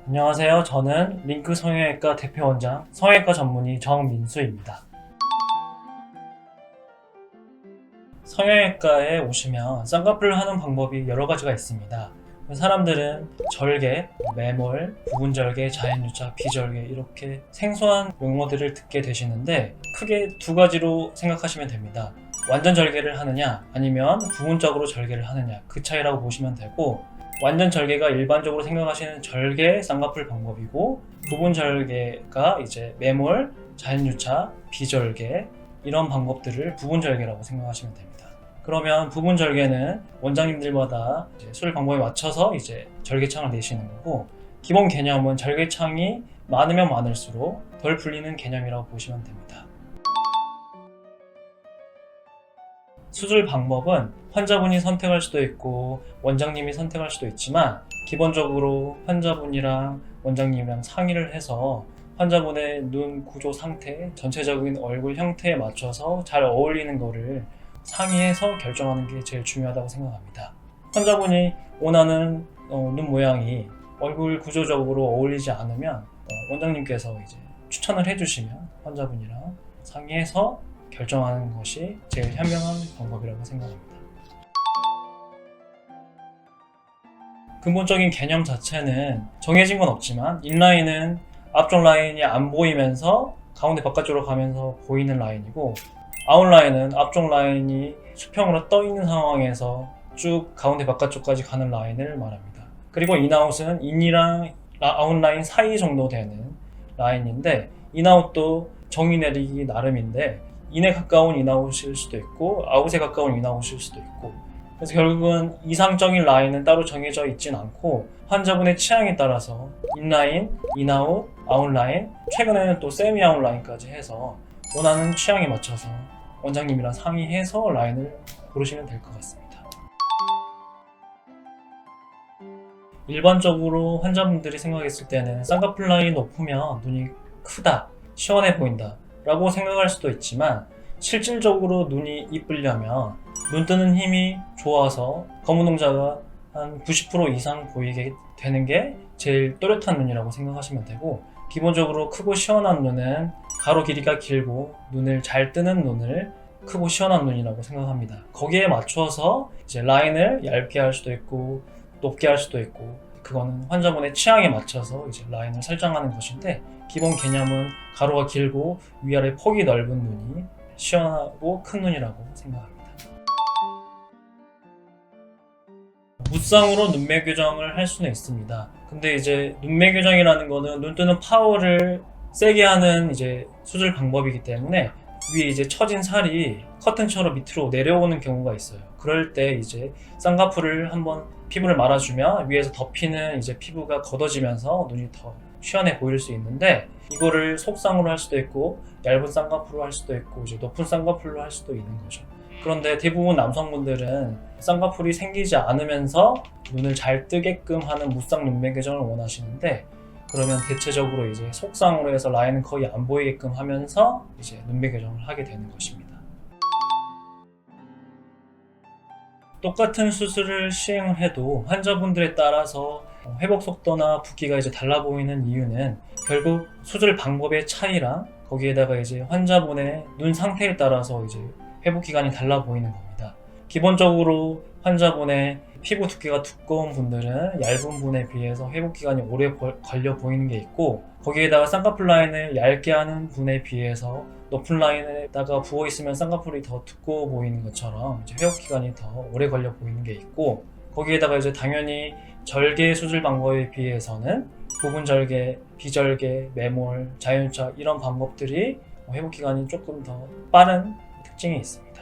안녕하세요. 저는 링크 성형외과 대표원장, 성형외과 전문의 정민수입니다. 성형외과에 오시면 쌍꺼풀을 하는 방법이 여러 가지가 있습니다. 사람들은 절개, 매몰, 부분절개, 자연유착, 비절개 이렇게 생소한 용어들을 듣게 되시는데 크게 두 가지로 생각하시면 됩니다. 완전 절개를 하느냐 아니면 부분적으로 절개를 하느냐 그 차이라고 보시면 되고, 완전 절개가 일반적으로 생각하시는 절개 쌍꺼풀 방법이고, 부분 절개가 이제 매몰, 자연유착, 비절개 이런 방법들을 부분 절개라고 생각하시면 됩니다. 그러면 부분 절개는 원장님들마다 수술 방법에 맞춰서 이제 절개창을 내시는 거고, 기본 개념은 절개창이 많으면 많을수록 덜 풀리는 개념이라고 보시면 됩니다. 수술 방법은 환자분이 선택할 수도 있고 원장님이 선택할 수도 있지만, 기본적으로 환자분이랑 원장님이랑 상의를 해서 환자분의 눈 구조 상태, 전체적인 얼굴 형태에 맞춰서 잘 어울리는 거를 상의해서 결정하는 게 제일 중요하다고 생각합니다. 환자분이 원하는 눈 모양이 얼굴 구조적으로 어울리지 않으면 원장님께서 이제 추천을 해주시면 환자분이랑 상의해서 결정하는 것이 제일 현명한 방법이라고 생각합니다. 근본적인 개념 자체는 정해진 건 없지만, 인라인은 앞쪽 라인이 안 보이면서 가운데 바깥쪽으로 가면서 보이는 라인이고, 아웃라인은 앞쪽 라인이 수평으로 떠 있는 상황에서 쭉 가운데 바깥쪽까지 가는 라인을 말합니다. 그리고 인아웃은 인이랑 아웃라인 사이 정도 되는 라인인데, 인아웃도 정의 내리기 나름인데 인에 가까운 인아웃일 수도 있고 아웃에 가까운 인아웃일 수도 있고, 그래서 결국은 이상적인 라인은 따로 정해져 있진 않고 환자분의 취향에 따라서 인라인, 인아웃, 아웃라인, 최근에는 또 세미 아웃라인까지 해서 원하는 취향에 맞춰서 원장님이랑 상의해서 라인을 고르시면 될 것 같습니다. 일반적으로 환자분들이 생각했을 때는 쌍꺼풀 라인이 높으면 눈이 크다, 시원해 보인다 라고 생각할 수도 있지만, 실질적으로 눈이 이쁘려면 눈 뜨는 힘이 좋아서 검은 동자가 한 90% 이상 보이게 되는 게 제일 또렷한 눈이라고 생각하시면 되고, 기본적으로 크고 시원한 눈은 가로 길이가 길고 눈을 잘 뜨는 눈을 크고 시원한 눈이라고 생각합니다. 거기에 맞춰서 이제 라인을 얇게 할 수도 있고 높게 할 수도 있고, 그거는 환자분의 취향에 맞춰서 이제 라인을 설정하는 것인데, 기본 개념은 가로가 길고 위아래 폭이 넓은 눈이 시원하고 큰 눈이라고 생각합니다. 무쌍으로 눈매 교정을 할 수는 있습니다. 근데 이제 눈매 교정이라는 거는 눈 뜨는 파워를 세게 하는 이제 수술 방법이기 때문에 위에 이제 처진 살이 커튼처럼 밑으로 내려오는 경우가 있어요. 그럴 때 이제 쌍꺼풀을 한번 피부를 말아주면 위에서 덮이는 이제 피부가 걷어지면서 눈이 더 시원해 보일 수 있는데, 이거를 속쌍으로 할 수도 있고 얇은 쌍꺼풀로 할 수도 있고 이제 높은 쌍꺼풀로 할 수도 있는 거죠. 그런데 대부분 남성분들은 쌍꺼풀이 생기지 않으면서 눈을 잘 뜨게끔 하는 무쌍 눈매 교정을 원하시는데, 그러면 대체적으로 이제 속쌍으로 해서 라인은 거의 안 보이게끔 하면서 이제 눈매 교정을 하게 되는 것입니다. 똑같은 수술을 시행을 해도 환자분들에 따라서 회복 속도나 붓기가 이제 달라 보이는 이유는 결국 수술 방법의 차이랑 거기에다가 이제 환자분의 눈 상태에 따라서 이제 회복 기간이 달라 보이는 겁니다. 기본적으로 환자분의 피부 두께가 두꺼운 분들은 얇은 분에 비해서 회복 기간이 오래 걸려 보이는 게 있고, 거기에다가 쌍꺼풀 라인을 얇게 하는 분에 비해서 높은 라인에다가 부어 있으면 쌍꺼풀이 더 두꺼워 보이는 것처럼 이제 회복 기간이 더 오래 걸려 보이는 게 있고, 거기에다가 이제 당연히 절개 수술 방법에 비해서는 부분 절개, 비절개, 매몰, 자연유착 이런 방법들이 회복 기간이 조금 더 빠른 특징이 있습니다.